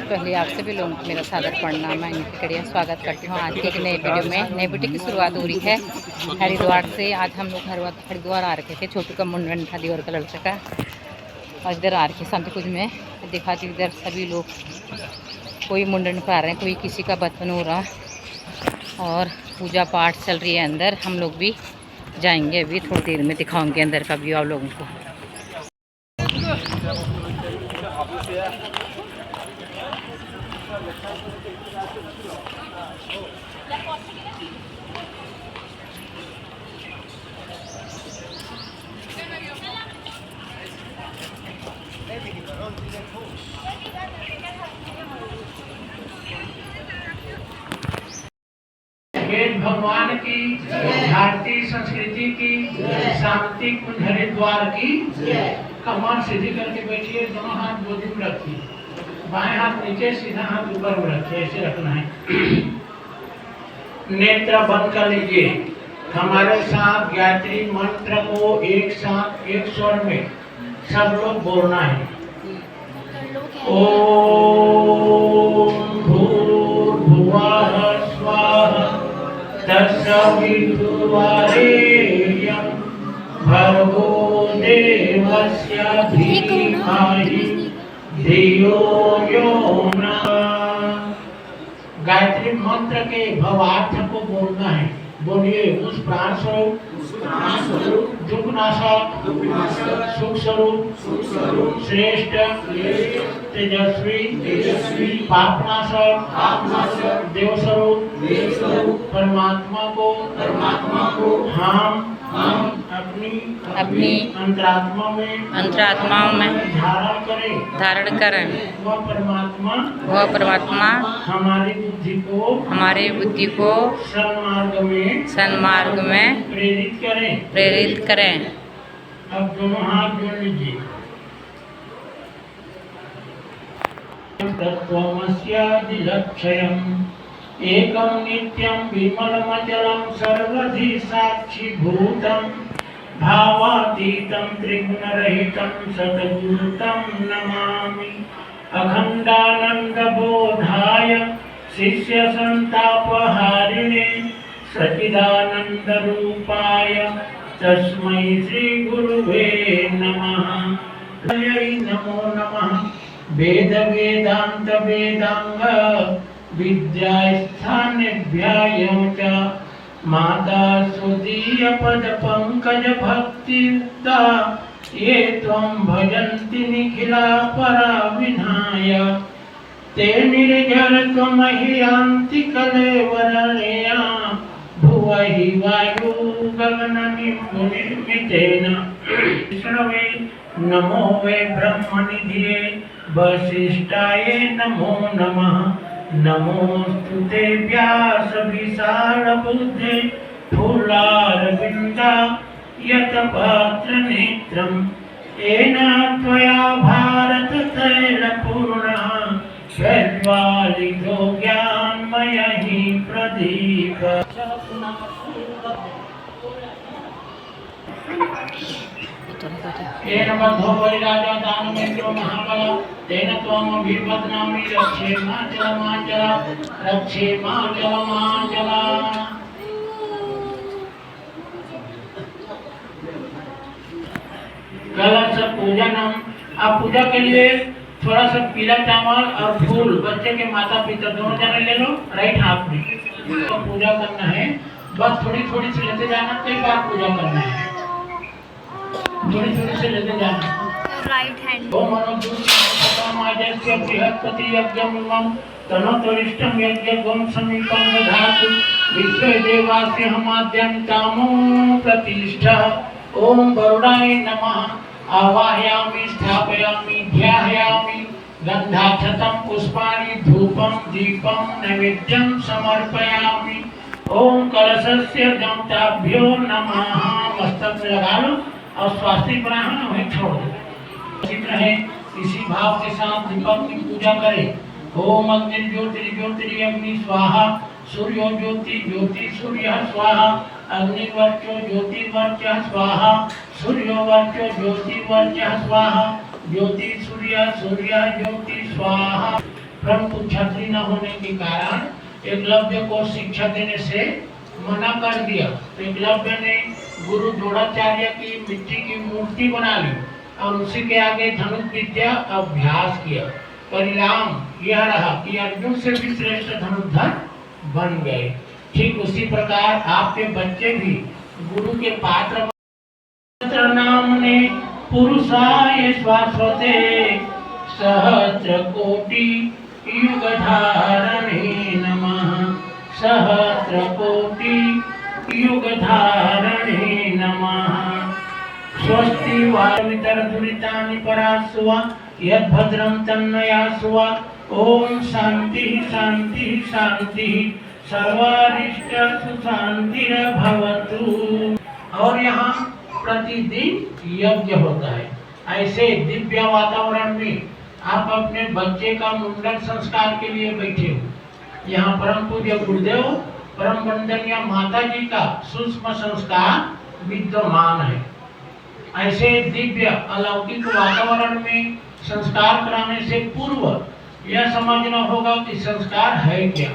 पहले आप सभी लोगों को मेरा सादर प्रणाम। मैं इनकी कड़िया स्वागत करती हूँ आज की एक नए वीडियो में। नई वीडियो की शुरुआत हो रही है हरिद्वार से। आज हम लोग हरिद्वार आ रखे थे, छोटू का मुंडन था दियोर का लड़के का। और इधर आ रखे शांति कुछ में दिखाती, इधर सभी लोग कोई मुंडन करा रहे हैं, कोई किसी का बचपन हो रहा और पूजा पाठ चल रही है अंदर। हम लोग भी जाएंगे, अभी थोड़ी देर में दिखाऊंगे अंदर का व्यू आप लोगों को। भगवान की, भारतीय संस्कृति की, शांति कुंज हरिद्वार की। कमर सीधी करके बैठिए, दोनों हाथ गोदी में रखिए, बाएं हाथ नीचे, सीधा हाथ ऊपर में रखिए, ऐसे रखना है। नेत्र बंद कर लीजिए। हमारे साथ गायत्री मंत्र को एक साथ एक स्वर में सब लोग बोलना है। ओम भूर्भुवः स्वः तत्सवितुर्वरेण्यं भर्गो देवस्य धीमहि धियो यो नः। गायत्री मंत्र के भावार्थ को बोलना है। बोलिए। उस प्राण स्वरूप दुख नाशक सुख स्वरूप श्रेष्ठ तेजस्वी पाप नाशक देव स्वरूप परमात्मा को हम अपनी अंतरात्मा में धारण करें। वह परमात्मा हमारी बुद्धि को सन्मार्ग में प्रेरित करें। अब दोनों हाथ जोड़ लीजिए। तत्त्वमस्यादिलक्ष्यम् एकं नित्यं विमलमचलं सर्वधि साक्षिभूतं भावातीतं त्रिगुणरहितं सद्गुरुं नमामि। अखण्डानन्दबोधाय शिष्यसन्तापहारिणे सच्चिदानन्दरूपाय तस्मै श्रीगुरुवे नमः। नमो नमः। वेद वेदांत वेदांग विद्यास्थानेभ्याय च माता सुदीय पद पंकज भक्तियुक्ता ये त्वं भजन्ति निखिला परा विनाय ते निर्जर त्वमह्यान्ति कलेवरया भुवहि वायु गगननिर्मितेन विष्णवे नमो वे ब्रह्मनिधिये वसिष्ठाय नमो नमः। नमोस्तुते व्यास विशालबुद्धे फूलारविन्दायतपात्रनेत्रम् येन त्वया भारततैलपूर्णः शैल्वालितो ज्ञानमयः प्रदीपः। तेन बद्धो बलिराजा दानवेन्द्रो महाबल तेन त्वं अभिवदनामि रक्षे माचल कलश पूजनम। अब पूजा के लिए थोड़ा सा पीला चावल और फूल बच्चे के माता पिता दोनों जने ले लो राइट हाथ में। तो पूजा करना है, बस थोड़ी थोड़ी सी लेते जाना, कई बार पूजा करना है, थोड़ी थोड़ी से लेते जाना। Right hand. ओम मनोदुष्टमाजस्य बृहस्पति यज्ञमं तनोतरिष्टं यज्ञगं समीपं दधातु विश्वे देवास्य हमाद्यं कामो प्रतिष्ठा। ओम वरुणाय नमः। आवाहयामि स्थापयामि ध्यायामि गन्धाक्षतं पुष्पाणि धूपं दीपं नैवेद्यं समर्पयामि। ओम कलशस्य दंताभ्यो नमः। मस्तक में लगा लो और स्वास्तिक बनाना वहीं छोड़ दो। चित्र है, इसी भाव के साथ दीपक की पूजा करें। ओम अग्नि स्वाहा सूर्यो ज्योति सूर्य स्वाहा अग्निवर्चो ज्योतिवर्च स्वाहा सूर्यो वर्चो ज्योतिवर्च स्वाहा ज्योति सूर्य ज्योति स्वाहा। फ्रॉम कुछ छत्री न होने के कारण एकलव्य को शिक्षा देने से मना कर दिया। तो एकलव्य ने गुरु द्रोणाचार्य की मिट्टी की मूर्ति बना ली और उसी के आगे धनुष विद्या अभ्यास किया। परिणाम यह रहा कि अर्जुन से भी श्रेष्ठ धनुर्धर बन गए। ठीक उसी प्रकार आपके बच्चे भी गुरु के पात्र नामने पुरुषाय शाश्वते सहस्र कोटि युग धारणे नमः। सहस्र कोटि युग धारणे नमः। स्वस्ति वामितर दुरितानि परास्वा यद्भद्रं तन्नयास्वा। ओम शांति शांति शांति सर्वारिष्ट सुशांतिर्भवतु। और यहाँ प्रतिदिन यज्ञ होता है। ऐसे दिव्य वातावरण में आप अपने बच्चे का मुंडन संस्कार के लिए बैठे हो। यहाँ परम पूज्य गुरुदेव परम वंदनीय माता जी का सूक्ष्म संस्कार विद्यमान है। ऐसे दिव्य अलौकिक वातावरण में संस्कार कराने से पूर्व यह समझना होगा कि संस्कार है क्या।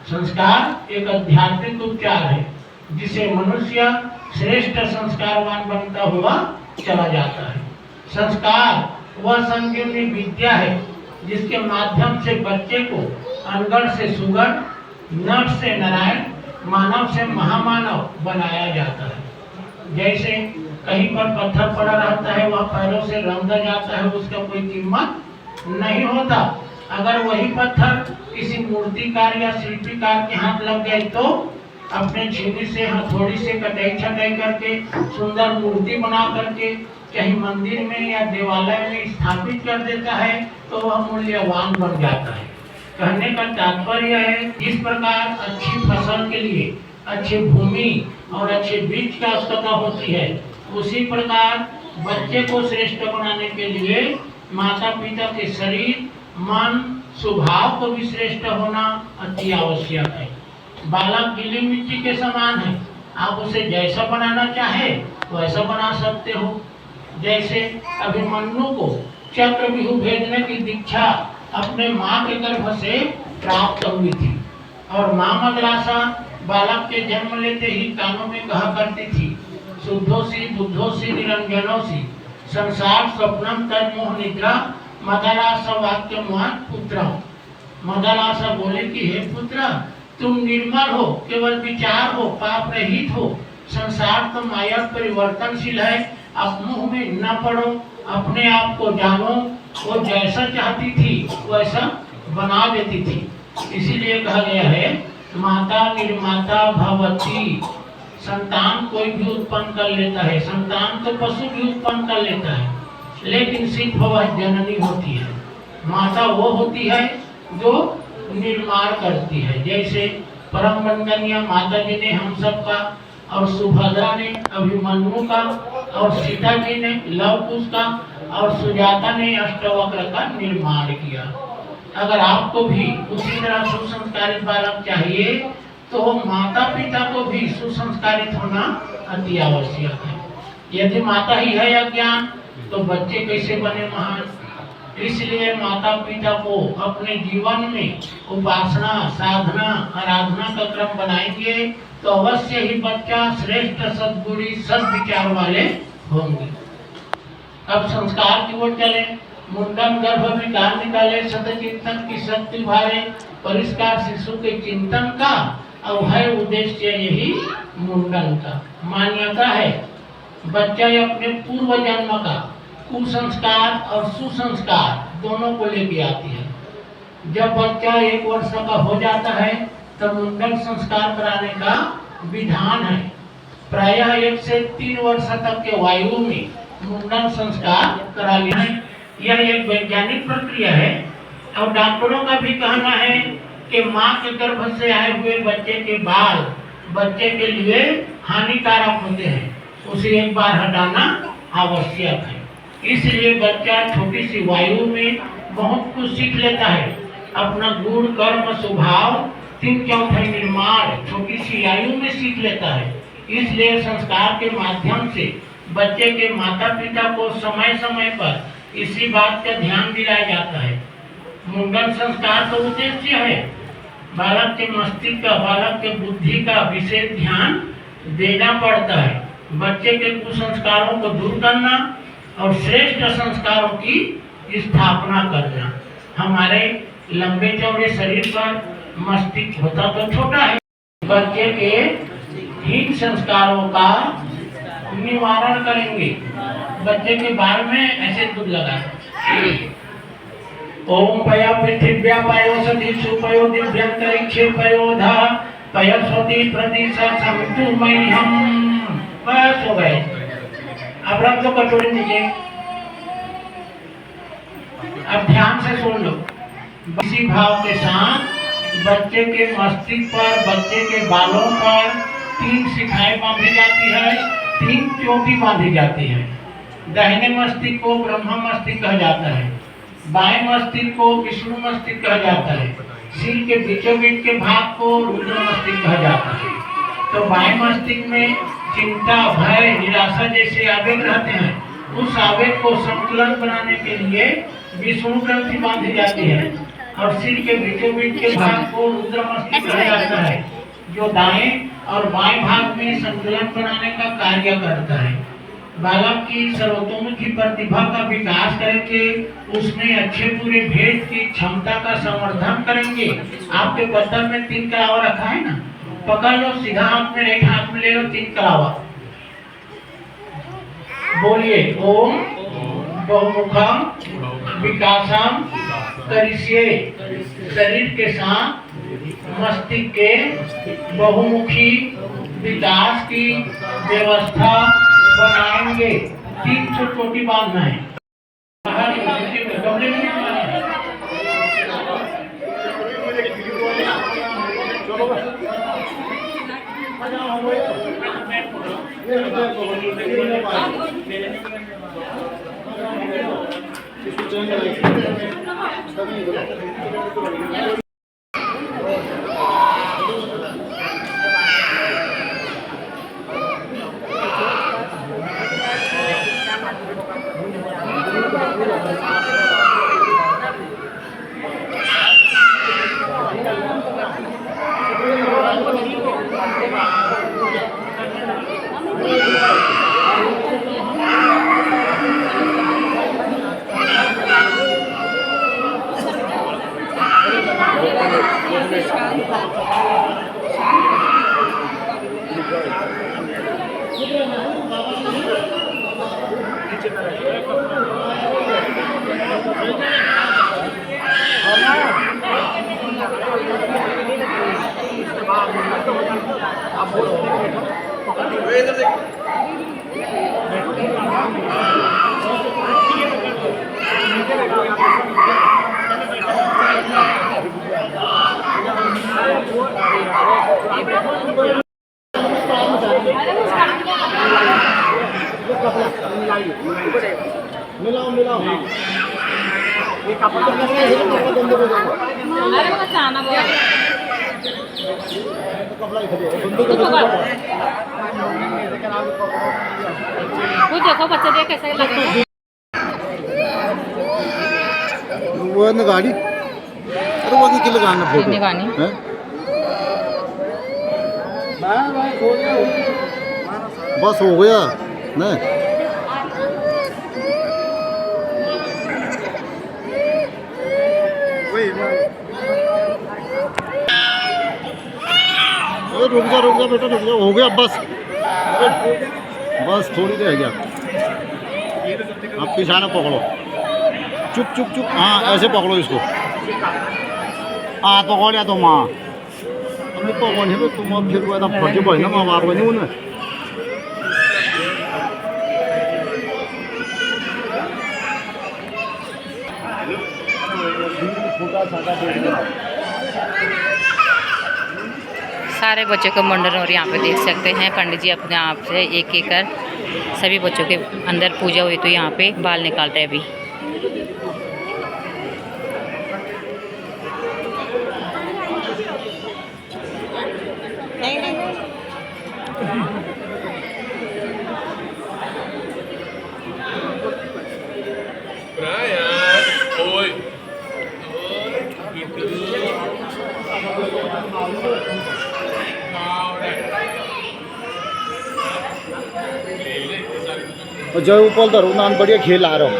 संस्कार एक आध्यात्मिक उपचार है जिसे मनुष्य श्रेष्ठ संस्कारवान बनता हुआ चला जाता है। संस्कार वह संजीवनी विद्या है जिसके माध्यम से बच्चे को अनगढ़ से सुगढ़, नर से नारायण, मानव से महामानव बनाया जाता है। जैसे कहीं पर पत्थर पड़ा रहता है, वह पैरों से रंधा जाता है, उसका कोई कीमत नहीं होता। अगर वही पत्थर किसी मूर्तिकार या शिल्पीकार के हाथ लग गए तो अपने छीनी से, हथौड़ी से कटाई छटाई करके सुंदर मूर्ति बना करके कहीं मंदिर में या देवालय में स्थापित कर देता है तो वह मूल्यवान बन जाता है। कहने का तात्पर्य है, इस प्रकार अच्छी फसल के लिए अच्छी भूमि और अच्छे बीज की आवश्यकता होती है, उसी प्रकार बच्चे को श्रेष्ठ बनाने के लिए माता पिता के शरीर, मन, स्वभाव को भी श्रेष्ठ होना अति आवश्यक है। बालक गीली मिट्टी के समान है, आप उसे जैसा बनाना चाहे वैसा बना सकते हो। जैसे अभिमन्यु को चक्रव्यूह भेजने की दीक्षा अपने माँ के गर्भ से प्राप्त हुई थी और माँ मद्रासा बालक के जन्म लेते ही कानों में कहा करती थी, शुद्धोसी बुद्धोसी निरंजनोसी संसार स्वप्नम तन्मोह निद्रा मदालासा वाक्य महान पुत्र। मदालासा बोले कि हे पुत्र, तुम निर्मल हो, केवल विचार हो, पाप रहित हो। संसार तो माया परिवर्तनशील है, आप मुंह में न पड़ो, अपने आप को जानो। वो जैसा चाहती थी वैसा बना देती थी। इसीलिए कहा गया है, माता निर्माता भवती। संतान कोई भी उत्पन्न कर लेता है, संतान तो पशु भी उत्पन्न कर लेता है, लेकिन सिर्फ वह जननी होती है। माता वो होती है जो निर्माण करती है। जैसे परम वंदनीय माता जी ने हम सब का, और सुभद्रा ने अभिमन्यु का, और सीता जी ने लव कुश का, और सुजाता ने अष्टवक्र का निर्माण किया। अगर आपको भी उसी तरह सुसंस्कारित बालक चाहिए तो माता पिता को भी सुसंस्कारित होना अति आवश्यक है। यदि माता ही है अज्ञान तो बच्चे कैसे बने महान। इसलिए माता पिता को अपने जीवन में उपासना, साधना, आराधना का क्रम बनाएंगे तो अवश्य ही बच्चा श्रेष्ठ सद्गुणी सद्विचार वाले होंगे। अब संस्कार की ओर चले। मुंडन गर्भ विकार निकाले, सतचिंतन की शक्ति भारे, परिष्कार शिशु के चिंतन का अब है उद्देश्य यही मुंडन का। मान्यता है बच्चा अपने पूर्व जन्म का कुसंस्कार और सुसंस्कार दोनों को लेके आती है। जब बच्चा 1 वर्ष का हो जाता है तब मुंडन संस्कार कराने का विधान है। प्रायः 1 से 3 वर्ष तक के वायु में मुंडन संस्कार करा लिया है। यह एक वैज्ञानिक प्रक्रिया है और डॉक्टरों का भी कहना है कि माँ के गर्भ से आए हुए बच्चे के बाल बच्चे के लिए हानिकारक होते हैं, उसे एक बार हटाना आवश्यक है। इसलिए बच्चा छोटी सी वायु में बहुत कुछ सीख लेता है। अपना गुण, कर्म, स्वभाव, 3/4 निर्माण छोटी सी आयु में सीख लेता है। इसलिए संस्कार के माध्यम से बच्चे के माता पिता को समय समय पर इसी बात का ध्यान दिलाया जाता है मुंडन संस्कार का उद्देश्य है बालक के मस्तिष्क का, बालक के बुद्धि का विशेष ध्यान देना पड़ता है। बच्चे के कुसंस्कारों को दूर करना और श्रेष्ठ संस्कारों की स्थापना करना। हमारे लंबे चौड़े शरीर पर मस्तिष्क होता तो छोटा है। बच्चे के हीन संस्कारों का निवारण करेंगे। बच्चे के बाल में ऐसे दूध लगा, ओम पया पृथिव्या पयो सतीषु पयो दिव्यंतरिक्षे पयो धा पयस्वती प्रदिशा समितुर्मह्यम। बस हो गए। अब रख दो कटोरी नीचे। अब ध्यान से सुन लो। इसी भाव के साथ बच्चे के मस्तिष्क पर, बच्चे के बालों पर 3 शिखाएं बांधी जाती है, 3 चोटी बांधी जाती है। दाहिने मस्तिष्क को ब्रह्मा मस्तिष्क कहा जाता है, बाएं मस्तिष्क को विष्णु मस्तिष्क कहा जाता है, सिर के बीचों बीच के भाग को रुद्र मस्तिष्क कहा जाता है। तो बाएं मस्तिष्क में चिंता, भय, निराशा जैसे आवेग रहते हैं। उस आवेग को संतुलन बनाने के लिए विष्णु ग्रंथि बांधी जाती है और सिर के बीचों बीच के भाग को रुद्र मस्तिष्क कहा जाता है, जो दाएं और बाएं भाग में संतुलन बनाने का कार्य करता है। बालक की सर्वतोमुखी प्रतिभा का विकास करेंगे, उसमें अच्छे पूरे भेद की क्षमता का संवर्धन करेंगे। आपके पत्थर में 3 कलावा रखा है ना, पकड़ लो, सीधा हाथ में, राइट हाथ में ले लो 3 कलावा। बोलिए ओम बहुमुखम विकासम करिष्ये। शरीर के साथ मस्तिष्क के बहुमुखी विकास की व्यवस्था बनाएंगे। 3 चोटी बांधना है। मिलाओ मिलाओ ये कपड़ा अरे वो चाना बोल कपड़ा वो देखो बच्चे देख कैसे लगेगा वो ना गाड़ी अरे वो की लगाना फोटो निगानी हैं बस हो गया नहीं रुक जा बेटा रुक जा हो गया बस बस थोड़ी रह गया आप पिछाना पकड़ो चुप चुप चुप हाँ ऐसे पकड़ो इसको हाँ पकड़ लिया तो माँ अभी पकड़ नहीं तुम अब फिर वो फर्जी बढ़ ना माँ बाप बनी उन्हें सारे बच्चों को मुंडन और यहाँ पे देख सकते हैं पंडित जी अपने आप से एक एक कर सभी बच्चों के अंदर पूजा हुई तो यहाँ पे बाल निकाल रहे हैं अभी। जो ऊपर धरो नान बढ़िया खेल आ रहा हूँ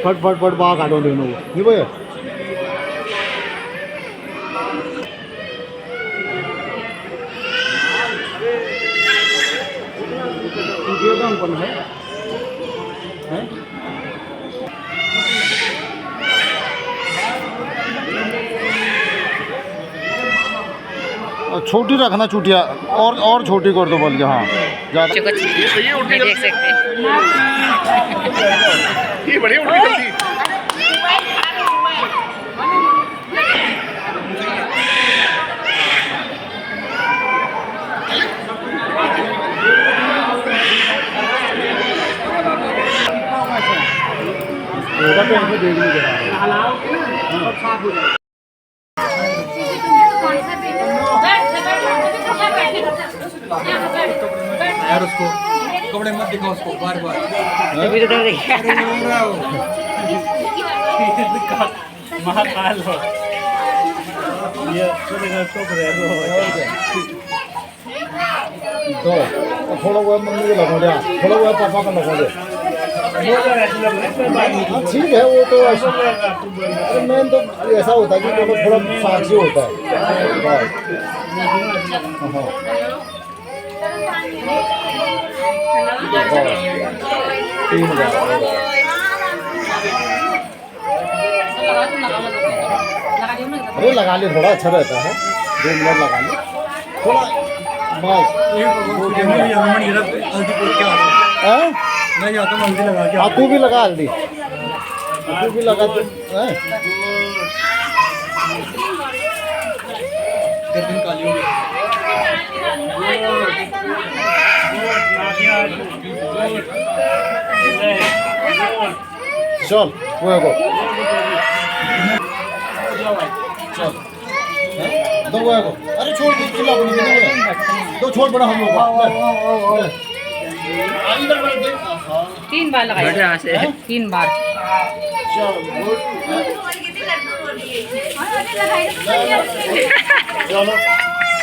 फट फट फट बाहर काटो दोनों को नहीं भैया है छोटी रखना चुटिया और छोटी कर दो बोल के हाँ ज़्यादा देख सकते हैं ये बड़ी उल्टी जल्दी देख लीजिए यार उसको कपड़े मत दिखाओ उसको बार बार महाकाल हो ये तो थोड़ा वो मम्मी को लगो दे थोड़ा वो पापा को लगो दे ठीक है वो तो ऐसा मेन तो ऐसा होता है कि थोड़ा साक्षी होता है अरे लगा ले थोड़ा अच्छा रहता है 2 मिनट लगा ले थोड़ा बस नहीं आता हल्दी लगा के हाँ तू भी लगा हल्दी तू भी लगा तो गर्दन काली हो गई चल वो को चल दो वो को अरे छोड़ दो चिल्ला बोल दो छोड़ बड़ा हम लोग अंदर बैठ दे 3 बार लगाइए 3 बार चलो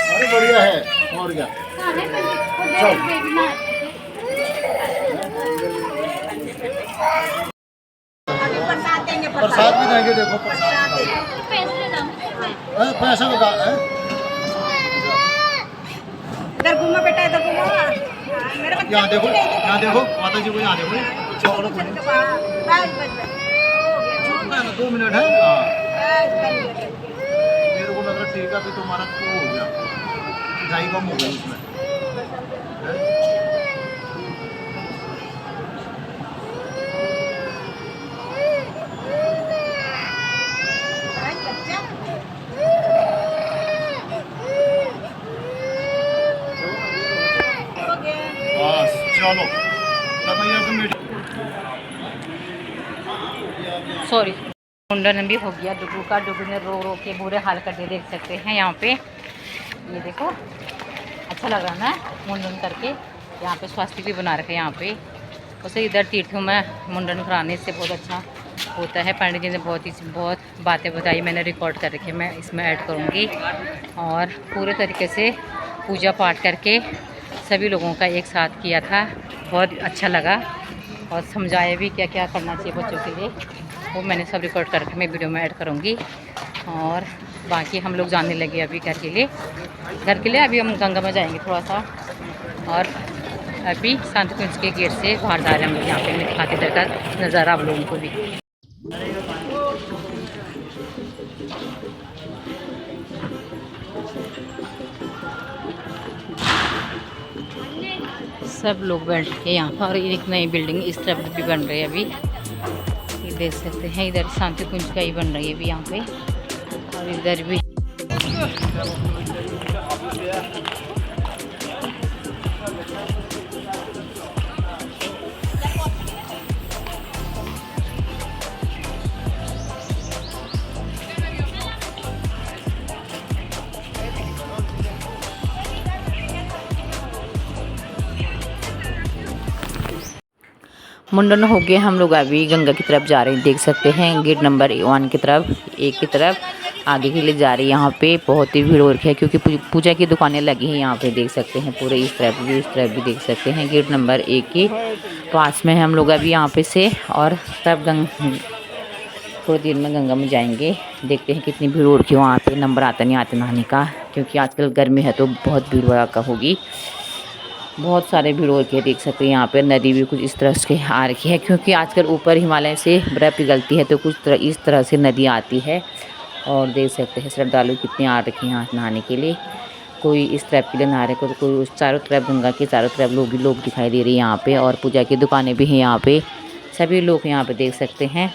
अरे बढ़िया है और क्या चल प्रसाद भी देंगे देखो पैसा लगा है इधर घूमो बेटा इधर घूमो मेरे बच्चे यहाँ देखो माता जी को यहाँ देखो चलो 2 मिनट है मेरे को लग रहा टीका भी तुम्हारा तो हो गया ढाई कम हो गई उसमें बस चलो सॉरी मुंडन भी हो गया डुगू का डुगू ने रो रो के बुरे हाल कर दिए देख सकते हैं यहाँ पे ये देखो अच्छा लग रहा ना मुंडन करके यहाँ पे स्वास्थ्य भी बना रखा है यहाँ पे उसे इधर तीर्थों में मुंडन कराने से बहुत अच्छा होता है पंडित जी ने बहुत बातें बताई मैंने रिकॉर्ड कर रखी है मैं इसमें ऐड करूँगी और पूरे तरीके से पूजा पाठ करके सभी लोगों का एक साथ किया था बहुत अच्छा लगा और समझाया भी क्या क्या करना चाहिए बच्चों के लिए वो मैंने सब रिकॉर्ड करके मैं वीडियो में ऐड करूँगी और बाकी हम लोग जाने लगे अभी घर के लिए अभी हम गंगा में जाएंगे थोड़ा सा और अभी शांति कुंज के गेट से बाहर जा रहे हैं हम लोग यहाँ पे मैं दिखाते इधर का नज़ारा आप लोगों को भी सब लोग बैठ के यहाँ पर एक नई बिल्डिंग इस तरफ भी बन रही है अभी ये देख सकते हैं इधर शांति कुंज का ही बन रही है अभी यहाँ पे और इधर भी मुंडन हो गए हम लोग अभी गंगा की तरफ जा रहे हैं देख सकते हैं गेट नंबर 1 की तरफ आगे के लिए जा रही है। यहाँ पे बहुत ही भीड़ हो रखी है क्योंकि पूजा की दुकानें लगी हैं यहाँ पे, देख सकते हैं पूरे इस तरफ भी देख सकते हैं। गेट नंबर 1 के पास में हम लोग अभी यहाँ पे से, और तब थोड़ी देर में गंगा में जाएंगे। देखते हैं कितनी भीड़ हो रखी है वहाँ पे, नंबर आता नहीं आते नहाने का, क्योंकि आजकल गर्मी है तो बहुत भीड़ भड़का होगी। बहुत सारे भीड़ हो रखी है, देख सकते हैं यहाँ पे। नदी भी कुछ इस तरह से आ रखी है क्योंकि आजकल ऊपर हिमालय से बर्फ़ पिघलती है तो कुछ इस तरह से नदी आती है। और देख सकते हैं श्रद्धालु कितने आ रखे हैं यहाँ नहाने के लिए। कोई इस तरफ के लिए नहा रहे, कोई उस चारों तरफ, गंगा के चारों तरफ लोग दिखाई दे रही है यहाँ पे। और पूजा की दुकानें भी हैं यहाँ पे, सभी लोग यहाँ पे देख सकते हैं।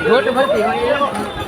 घोट भरती